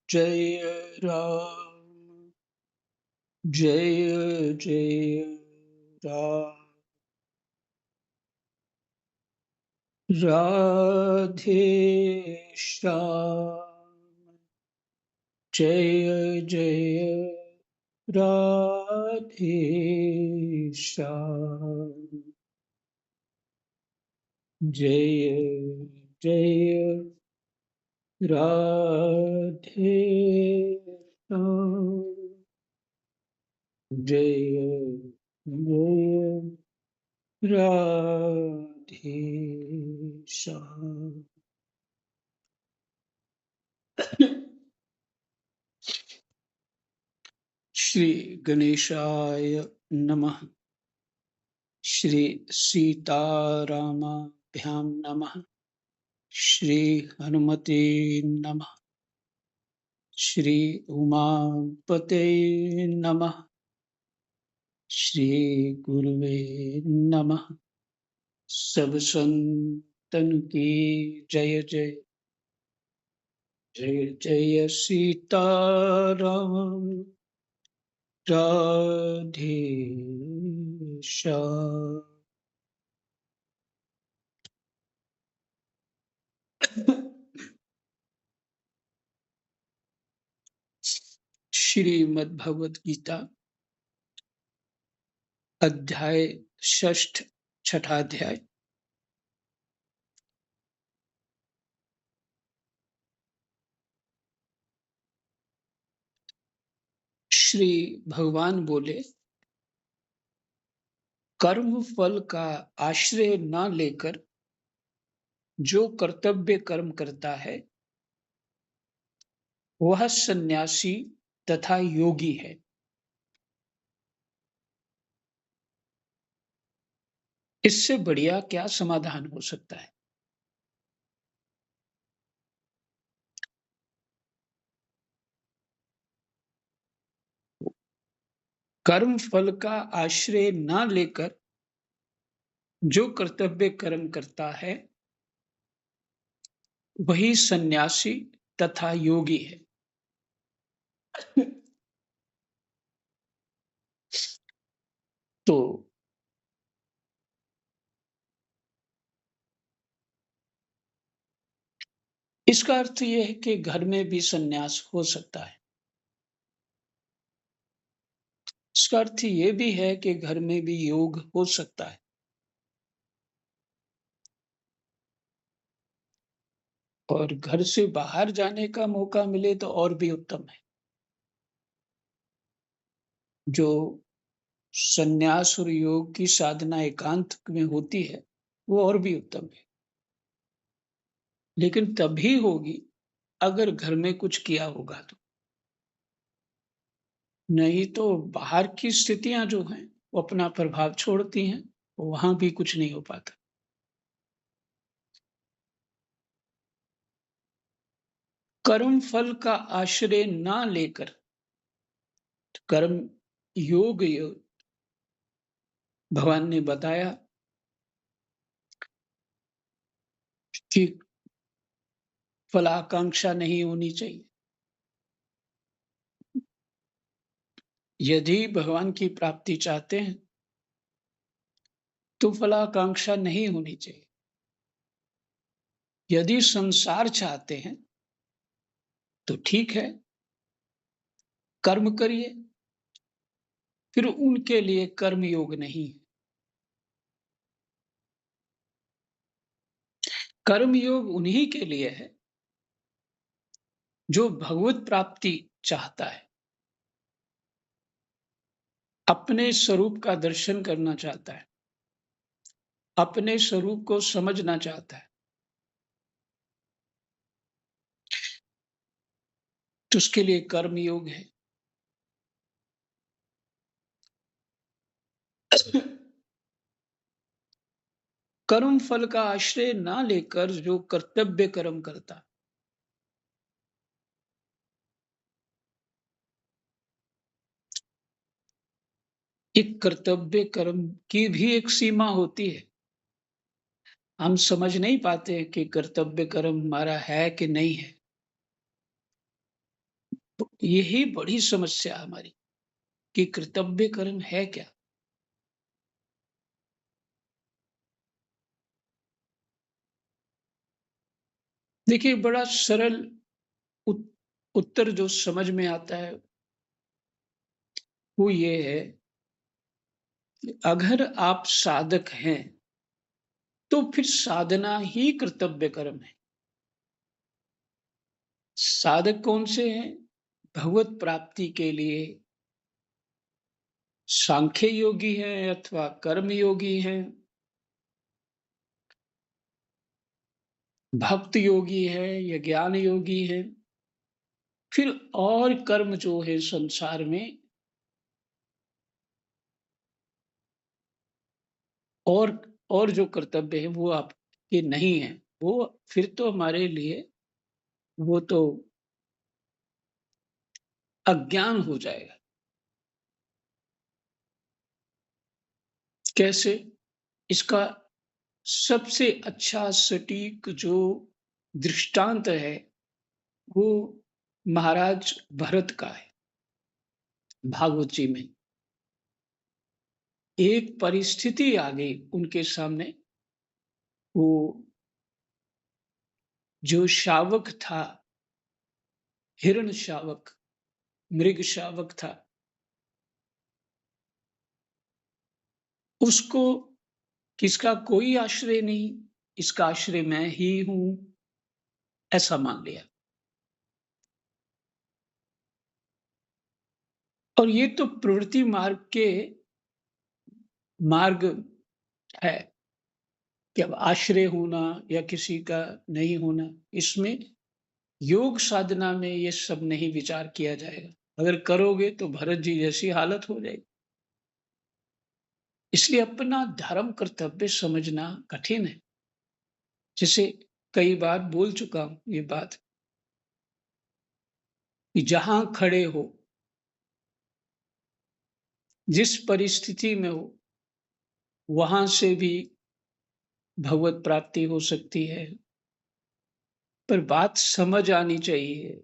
जय राम जय जय राम। राधे श्याम जय जय राधे श्याम जय जय राधे श्याम जय जय राधे श्याम। श्री गणेशाय नमः। श्री सीतारामाभ्यां नमः। श्री हनुमते नमः। श्री उमापते नमः। श्री गुरुवे नमः। सब संतन की जय जय जय जय सीताराम राधे श्याम। श्रीमद् भगवत गीता अध्याय षष्ठ, छठा अध्याय। श्री भगवान बोले, कर्म फल का आश्रय न लेकर जो कर्तव्य कर्म करता है वह सन्यासी तथा योगी है। इससे बढ़िया क्या समाधान हो सकता है। कर्म फल का आश्रय न लेकर जो कर्तव्य कर्म करता है वही सन्यासी तथा योगी है। तो इसका अर्थ यह है कि घर में भी सन्यास हो सकता है। इसका अर्थ ये भी है कि घर में भी योग हो सकता है। और घर से बाहर जाने का मौका मिले तो और भी उत्तम है। जो संन्यास और योग की साधना एकांत में होती है वो और भी उत्तम है। लेकिन तभी होगी अगर घर में कुछ किया होगा तो। नहीं तो बाहर की स्थितियां जो हैं वो अपना प्रभाव छोड़ती हैं, वहां भी कुछ नहीं हो पाता। कर्म फल का आश्रय ना लेकर, कर्म योग भगवान ने बताया कि फलाकांक्षा नहीं होनी चाहिए। यदि भगवान की प्राप्ति चाहते हैं तो फलाकांक्षा नहीं होनी चाहिए। यदि संसार चाहते हैं तो ठीक है, कर्म करिए, फिर उनके लिए कर्म योग नहीं। कर्म योग उन्हीं के लिए है जो भगवत प्राप्ति चाहता है, अपने स्वरूप का दर्शन करना चाहता है, अपने स्वरूप को समझना चाहता है, तो उसके लिए कर्म योग है। कर्म फल का आश्रय ना लेकर जो कर्तव्य कर्म करता, एक कर्तव्य कर्म की भी एक सीमा होती है। हम समझ नहीं पाते कि कर्तव्य कर्म हमारा है कि नहीं है। यही बड़ी समस्या हमारी कि कर्तव्य कर्म है क्या? देखिए, बड़ा सरल उत उत्तर जो समझ में आता है, वो ये है कि अगर आप साधक हैं, तो फिर साधना ही कर्तव्य कर्म है। साधक कौन से हैं? भगवत प्राप्ति के लिए सांख्य योगी हैं अथवा कर्म योगी हैं, भक्त योगी है या ज्ञान योगी है। फिर और कर्म जो है संसार में और और जो कर्तव्य है वो आपके नहीं है। वो फिर तो हमारे लिए वो तो अज्ञान हो जाएगा। कैसे? इसका सबसे अच्छा सटीक जो दृष्टांत है, वो महाराज भरत का है, भागवत जी में। एक परिस्थिति आ गई उनके सामने, वो जो शावक था, हिरण शावक, मृग शावक था, उसको किसका कोई आश्रय नहीं, इसका आश्रय मैं ही हूँ, ऐसा मान लिया। और ये तो प्रवृत्ति मार्ग के मार्ग है कि अब आश्रय होना या किसी का नहीं होना, इसमें योग साधना में ये सब नहीं विचार किया जाएगा। अगर करोगे तो भरत जी जैसी हालत हो जाएगी। इसलिए अपना धर्म कर्तव्य समझना कठिन है। जैसे कई बार बोल चुका हूँ ये बात कि जहाँ खड़े हो, जिस परिस्थिति में हो, वहां से भी भगवत प्राप्ति हो सकती है। पर बात समझ आनी चाहिए।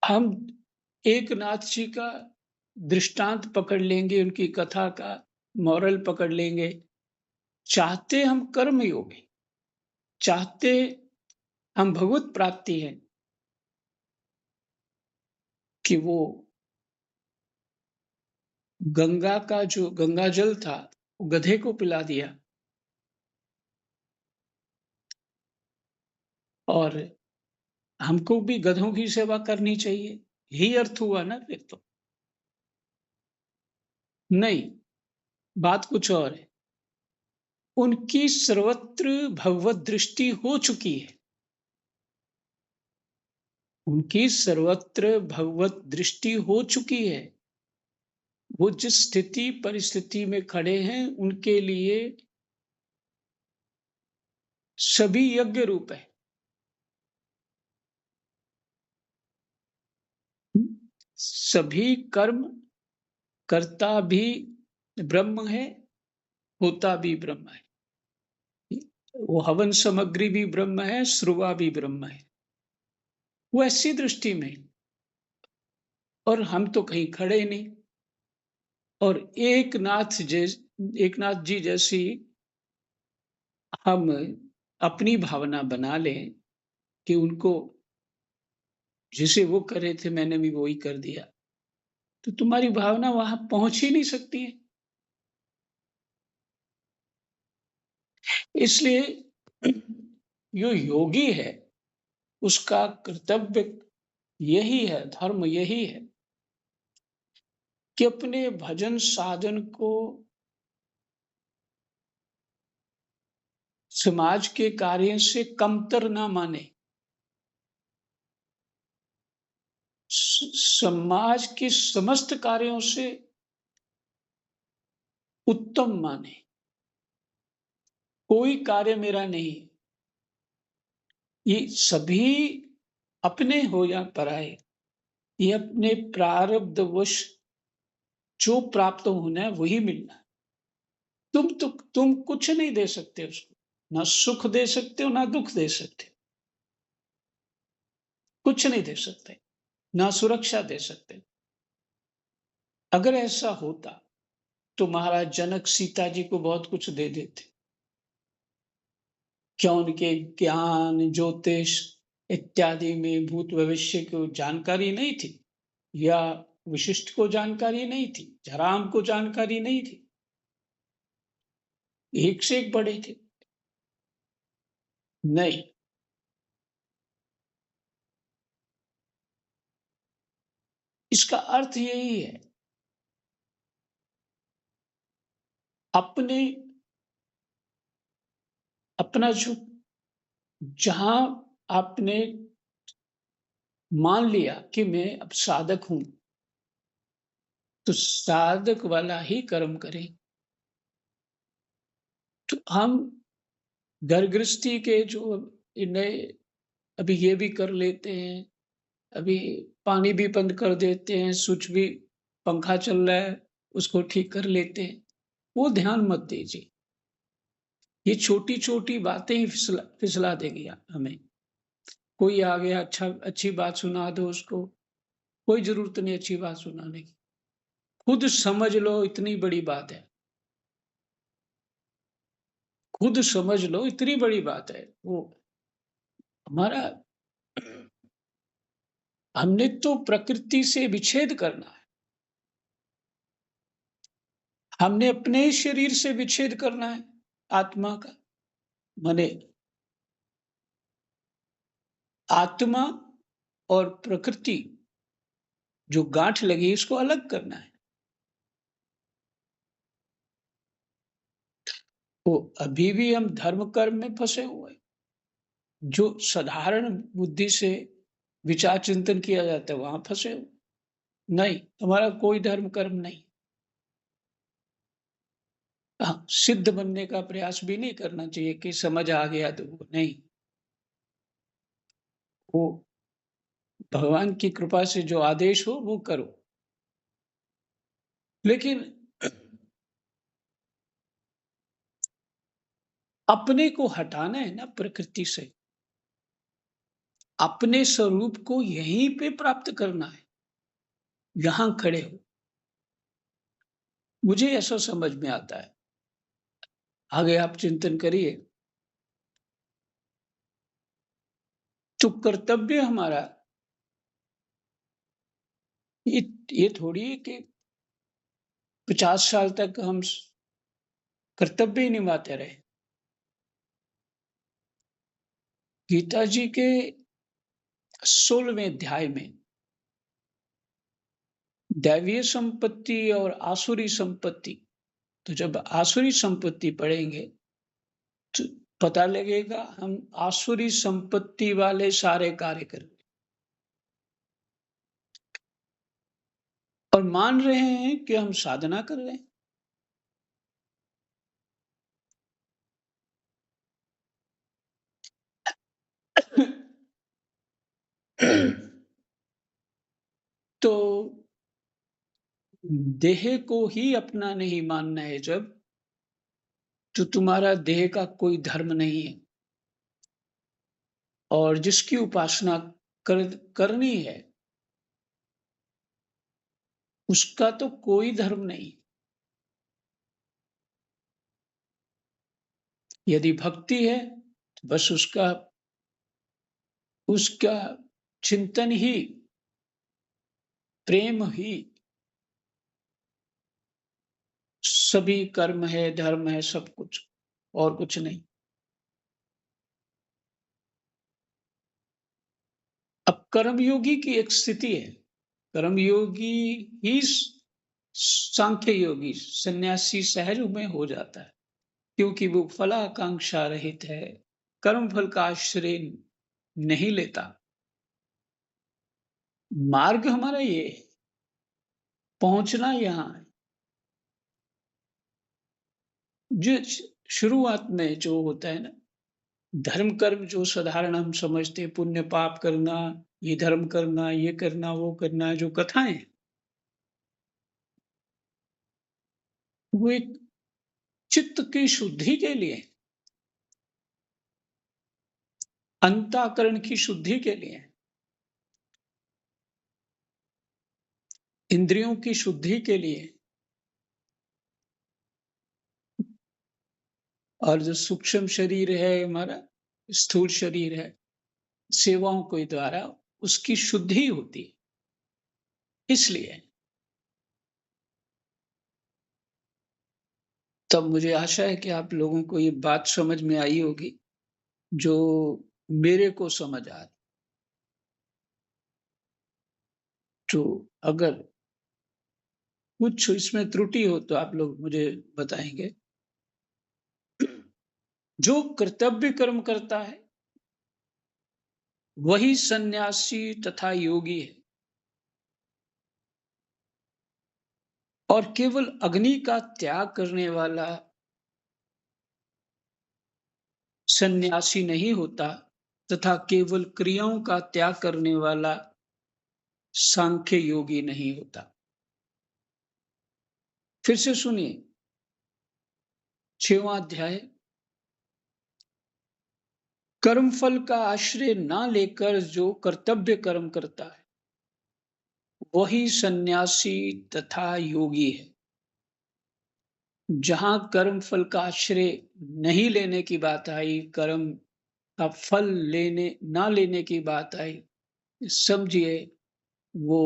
हम एक नाथ जी का दृष्टांत पकड़ लेंगे, उनकी कथा का मॉरल पकड़ लेंगे। चाहते हम कर्म योगी, चाहते हम भगवत प्राप्ति है कि वो गंगा का जो गंगा जल था, वो गधे को पिला दिया और हमको भी गधों की सेवा करनी चाहिए। यही अर्थ हुआ ना फिर तो। नहीं, बात कुछ और है। उनकी सर्वत्र भगवत दृष्टि हो चुकी है। उनकी सर्वत्र भगवत दृष्टि हो चुकी है। वो जिस स्थिति परिस्थिति में खड़े हैं, उनके लिए सभी यज्ञ रूप है। सभी कर्म करता भी ब्रह्म है, होता भी ब्रह्म है। वो हवन सामग्री भी ब्रह्म है, श्रुवा भी ब्रह्म है। वो ऐसी दृष्टि में, और हम तो कहीं खड़े नहीं। और एक नाथ जी जैसी हम अपनी भावना बना लें कि उनको जिसे वो कर रहे थे मैंने भी वही कर दिया, तो तुम्हारी भावना वहां पहुंच ही नहीं सकती है। इसलिए जो योगी है, उसका कर्तव्य यही है, धर्म यही है कि अपने भजन साधन को समाज के कार्य से कमतर ना माने, समाज के समस्त कार्यों से उत्तम माने। कोई कार्य मेरा नहीं, ये सभी अपने हो या पराए, ये अपने प्रारब्धवश जो प्राप्त होना है वही मिलना है। तुम कुछ नहीं दे सकते उसको, ना सुख दे सकते हो, ना दुःख दे सकते हो। कुछ नहीं दे सकते, ना सुरक्षा दे सकते। अगर ऐसा होता, तो महाराज जनक सीता जी को बहुत कुछ दे देते। क्या उनके ज्ञान, ज्योतिष इत्यादि में भूत भविष्य की जानकारी नहीं थी? या वशिष्ठ को जानकारी नहीं थी? जराम को जानकारी नहीं थी? एक से एक बड़े थे। नहीं, इसका अर्थ यही है, अपने अपना जो जहां आपने मान लिया कि मैं अब साधक हूं, तो साधक वाला ही कर्म करें। तो हम घर गृहस्थी के जो नए, अभी ये भी कर लेते हैं, अभी पानी भी बंद कर देते हैं, स्विच भी, पंखा चल रहा है उसको ठीक कर लेते हैं, वो ध्यान मत दीजिए। ये छोटी-छोटी बातें ही फिसला फिसला देंगी हमें। कोई आ गया, अच्छी बात सुना दो उसको, कोई ज़रूरत नहीं अच्छी बात सुनाने की। खुद समझ लो इतनी बड़ी बात है, खुद समझ लो इतनी बड़ी बात है। वो हमारा हमने तो प्रकृति से विच्छेद करना है। हमने अपने शरीर से विच्छेद करना है, आत्मा का। माने आत्मा और प्रकृति जो गांठ लगी इसको अलग करना है। तो अभी भी हम धर्म कर्म में फंसे हुए हैं। जो साधारण बुद्धि से विचार चिंतन किया जाता है वहां फंसे हुए। नहीं, हमारा कोई धर्म कर्म नहीं। हाँ, सिद्ध बनने का प्रयास भी नहीं करना चाहिए कि समझ आ गया तो वो नहीं। वो भगवान की कृपा से जो आदेश हो वो करो। लेकिन अपने को हटाना है ना प्रकृति से, अपने स्वरूप को यहीं पे प्राप्त करना है, यहां खड़े हो। मुझे ऐसा समझ में आता है, आगे आप चिंतन करिए। तो कर्तव्य हमारा ये ये थोड़ी है कि 50 साल तक हम कर्तव्य ही निभाते रहे। गीता जी के 16वें अध्याय में दैवीय संपत्ति और आसुरी संपत्ति, तो जब आसुरी संपत्ति पढ़ेंगे तो पता लगेगा हम आसुरी संपत्ति वाले सारे कार्य करें और मान रहे हैं कि हम साधना कर रहे हैं। तो देह को ही अपना नहीं मानना है जब, तो तुम्हारा देह का कोई धर्म नहीं है। और जिसकी उपासना करनी है उसका तो कोई धर्म नहीं। यदि भक्ति है तो बस उसका उसका चिंतन ही, प्रेम ही सभी कर्म है, धर्म है, सब कुछ, और कुछ नहीं। अब कर्मयोगी की एक स्थिति है, कर्मयोगी ही सांख्य योगी सन्यासी सहज में हो जाता है, क्योंकि वो फलाकांक्षा रहित है, कर्म फल का आश्रय नहीं लेता। मार्ग हमारा ये है, पहुंचना यहाँ है। जो शुरुआत में जो होता है ना, धर्म कर्म जो साधारण हम समझते हैं, पुण्य पाप करना, ये धर्म करना, ये करना, वो करना, जो कथाएं हैं, वो एक चित्त की शुद्धि के लिए, अंतःकरण की शुद्धि के लिए, इंद्रियों की शुद्धि के लिए, और जो सूक्ष्म शरीर है हमारा, स्थूल शरीर है, सेवाओं के द्वारा उसकी शुद्धि होती है। इसलिए तब मुझे आशा है कि आप लोगों को ये बात समझ में आई होगी, जो मेरे को समझ आ रही। तो अगर कुछ इसमें त्रुटि हो तो आप लोग मुझे बताएँगे। जो कर्तव्य कर्म करता है, वही सन्यासी तथा योगी है, और केवल अग्नि का त्याग करने वाला सन्यासी नहीं होता, तथा केवल क्रियाओं का त्याग करने वाला सांख्य योगी नहीं होता। फिर से सुनिए, 6वां अध्याय। कर्मफल का आश्रय ना लेकर जो कर्तव्य कर्म करता है, वही सन्यासी तथा योगी है। जहां कर्म फल का आश्रय नहीं लेने की बात आई, कर्म का फल ना लेने की बात आई, समझिए वो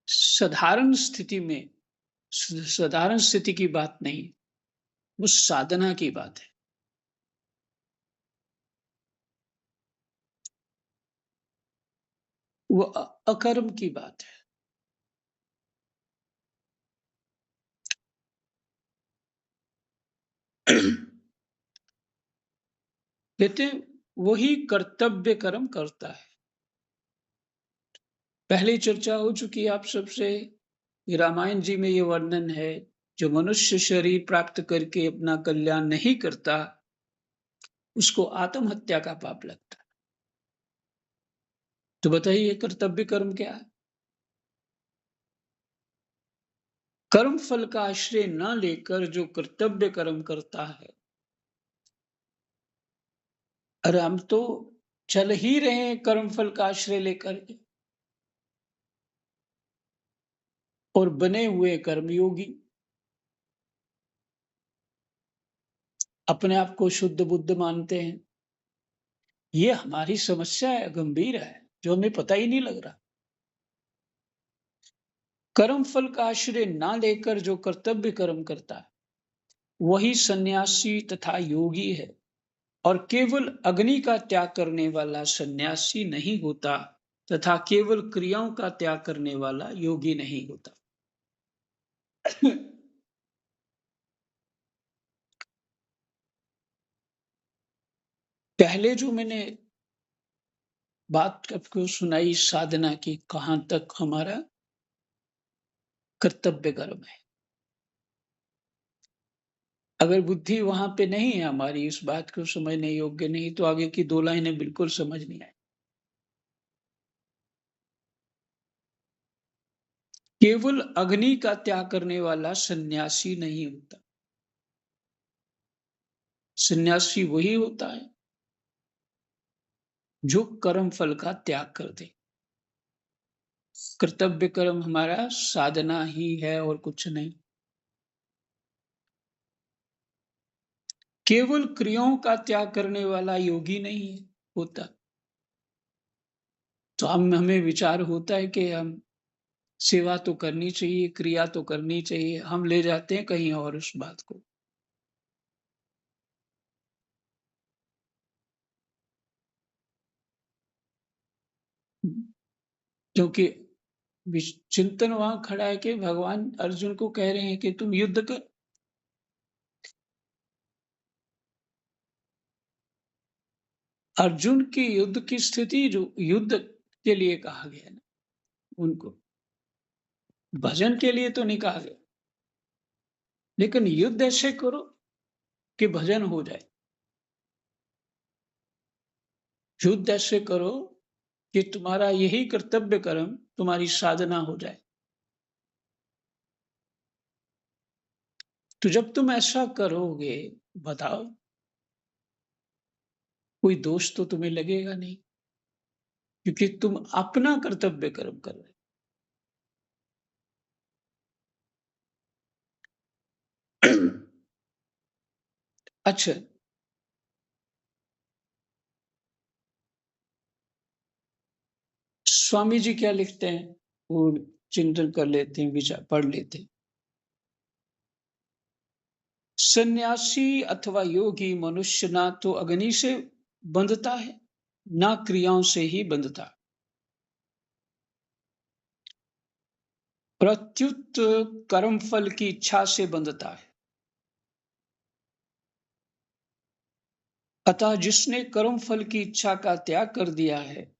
साधारण स्थिति में, साधारण स्थिति की बात नहीं, वो साधना की बात है। वो अकर्म की बात है। कहते हैं, वही कर्तव्य कर्म करता है। पहले चर्चा हो चुकी है आप सबसे, रामायण जी में ये वर्णन है, जो मनुष्य शरीर प्राप्त करके अपना कल्याण नहीं करता, उसको आत्महत्या का पाप लगता है। तो बताइए कर्तव्य कर्म क्या है? कर्म फल का आश्रय न लेकर जो कर्तव्य कर्म करता है, अरे हम तो चल ही रहे हैं कर्म फल का आश्रय लेकर के, और बने हुए कर्मयोगी, अपने आप को शुद्ध बुद्ध मानते हैं। ये हमारी समस्या है, गंभीर है, जो हमें पता ही नहीं लग रहा। कर्म फल का आश्रय ना लेकर जो कर्तव्य कर्म करता है, वही सन्यासी तथा योगी है, और केवल अग्नि का त्याग करने वाला सन्यासी नहीं होता, तथा केवल क्रियाओं का त्याग करने वाला योगी नहीं होता। पहले जो मैंने बात आपको सुनाई साधना की, कहां तक हमारा कर्तव्य कर्म है, अगर बुद्धि वहां पे नहीं है हमारी, इस बात को समझने योग्य नहीं, तो आगे की 2 लाइनें बिल्कुल समझ नहीं आए। केवल अग्नि का त्याग करने वाला सन्यासी नहीं होता। सन्यासी वही होता है जो कर्म फल का त्याग कर दे। कर्तव्य कर्म हमारा साधना ही है और कुछ नहीं। केवल क्रियाओं का त्याग करने वाला योगी नहीं है होता। तो हमें विचार होता है कि हम सेवा तो करनी चाहिए, क्रिया तो करनी चाहिए, हम ले जाते हैं कहीं और उस बात को। क्योंकि चिंतन वहां खड़ा है कि भगवान अर्जुन को कह रहे हैं कि तुम युद्ध कर। अर्जुन की युद्ध की स्थिति, जो युद्ध के लिए कहा गया ना उनको, भजन के लिए तो नहीं कहा गया, लेकिन युद्ध ऐसे करो कि भजन हो जाए। युद्ध ऐसे करो कि तुम्हारा यही कर्तव्य कर्म तुम्हारी साधना हो जाए। तो जब तुम ऐसा करोगे, बताओ, कोई दोष तो तुम्हें लगेगा नहीं, क्योंकि तुम अपना कर्तव्य कर्म कर रहे हो। अच्छा, स्वामी जी क्या लिखते हैं? वो चिंतन कर लेते हैं, विचार पढ़ लेते हैं। सन्यासी अथवा योगी मनुष्य ना तो अग्नि से बंधता है, ना क्रियाओं से ही बंधता, प्रत्युत कर्म फल की इच्छा से बंधता है। अतः जिसने कर्म फल की इच्छा का त्याग कर दिया है,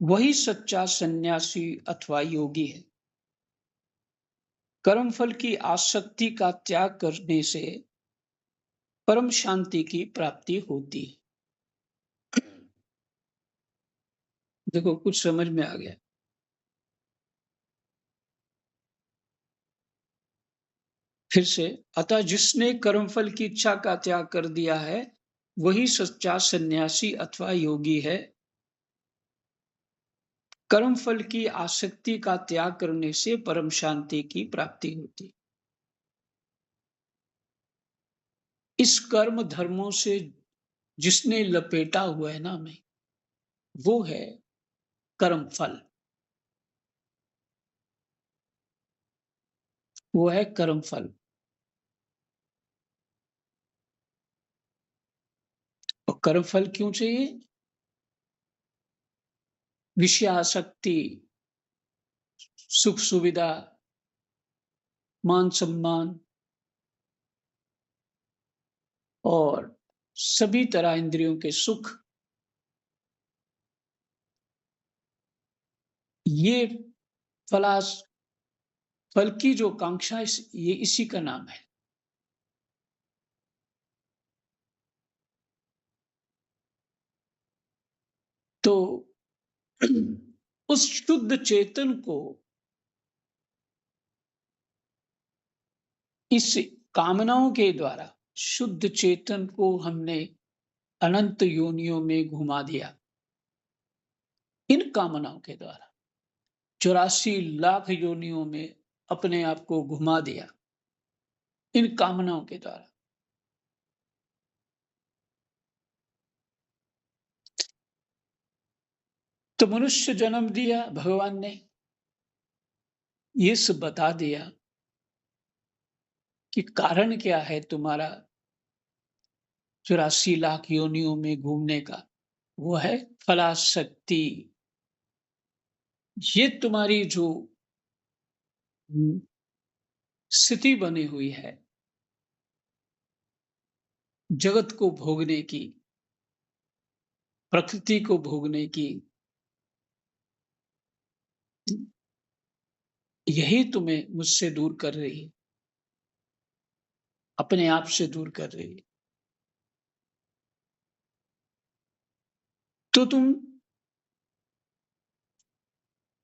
वही सच्चा सन्यासी अथवा योगी है। कर्म फल की आसक्ति का त्याग करने से परम शांति की प्राप्ति होती है। देखो, कुछ समझ में आ गया? फिर से, अतः जिसने कर्मफल की इच्छा का त्याग कर दिया है, वही सच्चा सन्यासी अथवा योगी है। कर्मफल की आसक्ति का त्याग करने से परम शांति की प्राप्ति होती। इस कर्म धर्मों से जिसने लपेटा हुआ है ना हमें, वो है कर्मफल, वो है कर्मफल। और कर्मफल क्यों चाहिए? विषयासक्ति, सुख सुविधा, मान सम्मान और सभी तरह इंद्रियों के सुख, ये फलास फल की जो कांक्षा है, ये इसी का नाम है। तो उस शुद्ध चेतन को इस कामनाओं के द्वारा, शुद्ध चेतन को हमने अनंत योनियों में घुमा दिया, इन कामनाओं के द्वारा 84 लाख योनियों में अपने आप को घुमा दिया, इन कामनाओं के द्वारा। तो मनुष्य जन्म दिया भगवान ने, ये सब बता दिया कि कारण क्या है तुम्हारा 84 लाख योनियों में घूमने का। वो है फलाशक्ति। ये तुम्हारी जो स्थिति बनी हुई है जगत को भोगने की, प्रकृति को भोगने की, यही तुम्हें मुझसे दूर कर रही है, अपने आप से दूर कर रही है। तो तुम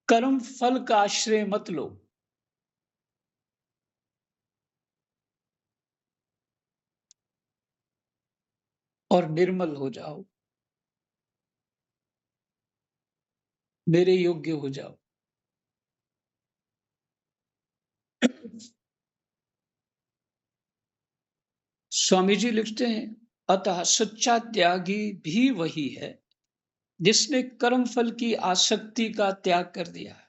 कर्म फल का आश्रय मत लो, और निर्मल हो जाओ, मेरे योग्य हो जाओ। स्वामी जी लिखते हैं, अतः सच्चा त्यागी भी वही है जिसने कर्म फल की आसक्ति का त्याग कर दिया है।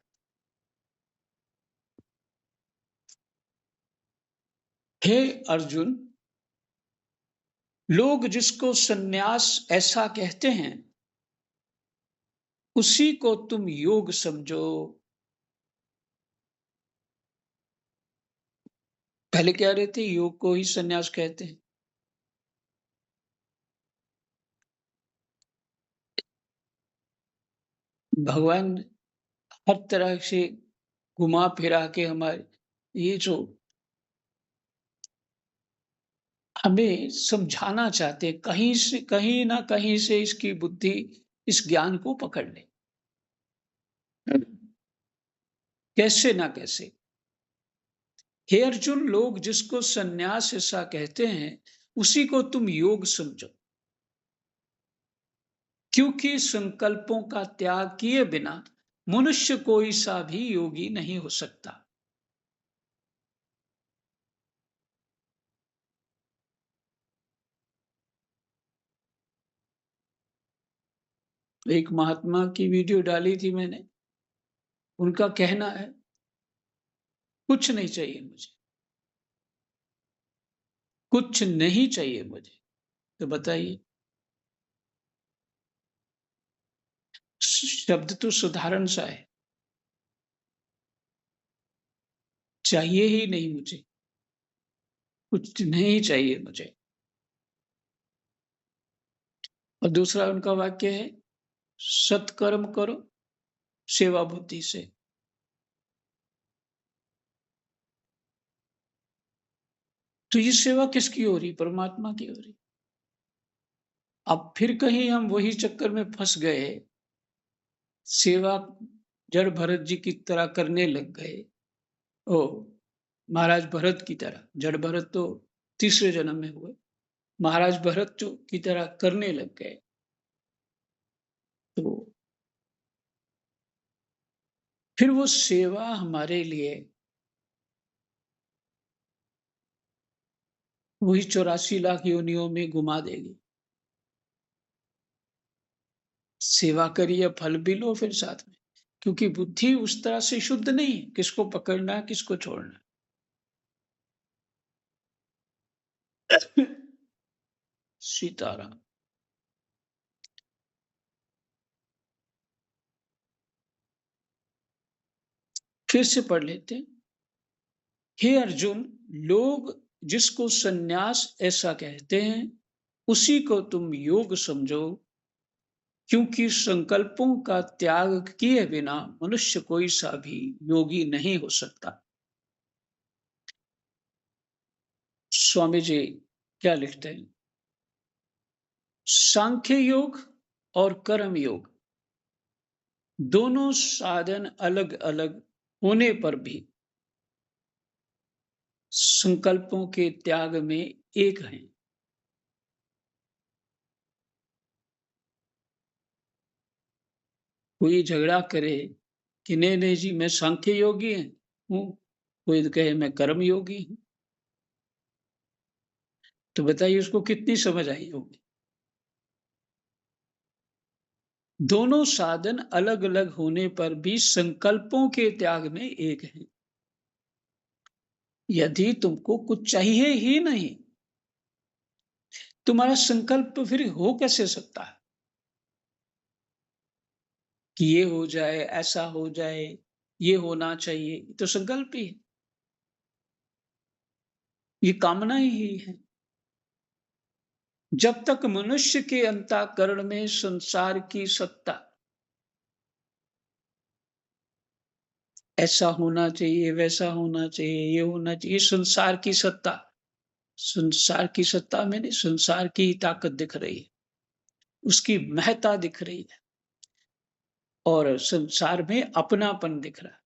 हे अर्जुन, लोग जिसको सन्यास ऐसा कहते हैं, उसी को तुम योग समझो। पहले क्या रहते, योग को ही सन्यास कहते हैं। भगवान हर तरह से घुमा फिरा के हमारे ये जो हमें समझाना चाहते हैं, कहीं से कहीं ना कहीं से इसकी बुद्धि इस ज्ञान को पकड़ ले, कैसे ना कैसे। हे अर्जुन, लोग जिसको सन्यास ऐसा कहते हैं, उसी को तुम योग समझो, क्योंकि संकल्पों का त्याग किए बिना मनुष्य कोई सा भी योगी नहीं हो सकता। एक महात्मा की वीडियो डाली थी मैंने, उनका कहना है, कुछ नहीं चाहिए मुझे, कुछ नहीं चाहिए मुझे। तो बताइए, शब्द तो साधारण सा है, चाहिए ही नहीं मुझे, कुछ नहीं चाहिए मुझे। और दूसरा उनका वाक्य है, सत्कर्म करो सेवा बुद्धि से। तो ये सेवा किसकी हो रही? परमात्मा की हो रही। अब फिर कहीं हम वही चक्कर में फंस गए, सेवा जड़ भरत जी की तरह करने लग गए। ओ, महाराज भरत की तरह, जड़ भरत तो तीसरे जन्म में हुए, महाराज भरत जो की तरह करने लग गए। तो फिर वो सेवा हमारे लिए वही 84 लाख योनियों में घुमा देगी। सेवा करिए, फल भी लो फिर साथ में, क्योंकि बुद्धि उस तरह से शुद्ध नहीं है, किसको पकड़ना है, किसको छोड़ना है। सीताराम। फिर से पढ़ लेते हैं। हे अर्जुन, लोग जिसको सन्यास ऐसा कहते हैं, उसी को तुम योग समझो, क्योंकि संकल्पों का त्याग किए बिना मनुष्य कोई सा भी योगी नहीं हो सकता। स्वामी जी क्या लिखते हैं? सांख्य योग और कर्म योग दोनों साधन अलग अलग होने पर भी संकल्पों के त्याग में एक हैं। कोई झगड़ा करे कि नहीं नहीं जी मैं सांख्य योगी हूँ, कोई तो कहे मैं कर्म योगी हूँ, तो बताइए उसको कितनी समझ आई होगी? दोनों साधन अलग अलग होने पर भी संकल्पों के त्याग में एक है। यदि तुमको कुछ चाहिए ही नहीं, तुम्हारा संकल्प फिर हो कैसे सकता है कि ये हो जाए, ऐसा हो जाए, ये होना चाहिए? ये तो संकल्प ही है, ये कामना ही है। जब तक मनुष्य के अंतःकरण में संसार की सत्ता, ऐसा होना चाहिए, वैसा होना चाहिए, ये होना चाहिए, संसार की सत्ता, संसार की सत्ता में नहीं, संसार की ही ताकत दिख रही है, उसकी महत्ता दिख रही है, और संसार में अपनापन दिख रहा है।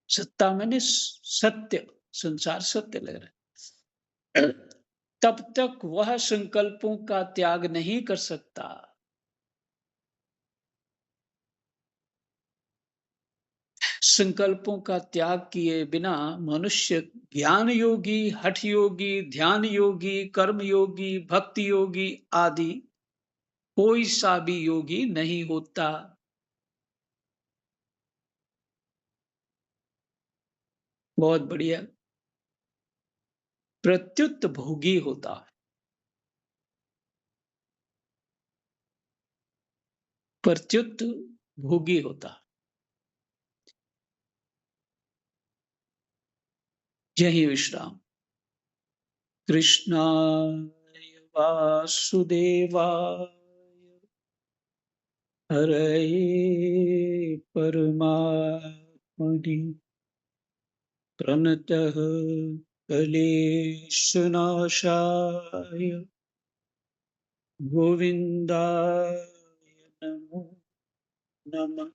सत्ता मैंने सत्य, संसार सत्य लग रहा है। तब तक वह संकल्पों का त्याग नहीं कर सकता। संकल्पों का त्याग किए बिना मनुष्य ज्ञान योगी, हठ योगी, ध्यान योगी, कर्म योगी, भक्ति योगी आदि कोई सा भी योगी नहीं होता। बहुत बढ़िया। प्रत्युत भोगी होता है, प्रत्युत भोगी होता है। यही विश्राम। कृष्णाय वासुदेवाय हरये परमात्मने प्रणतः क्लेशनाशाय गोविन्दाय नमो नमः।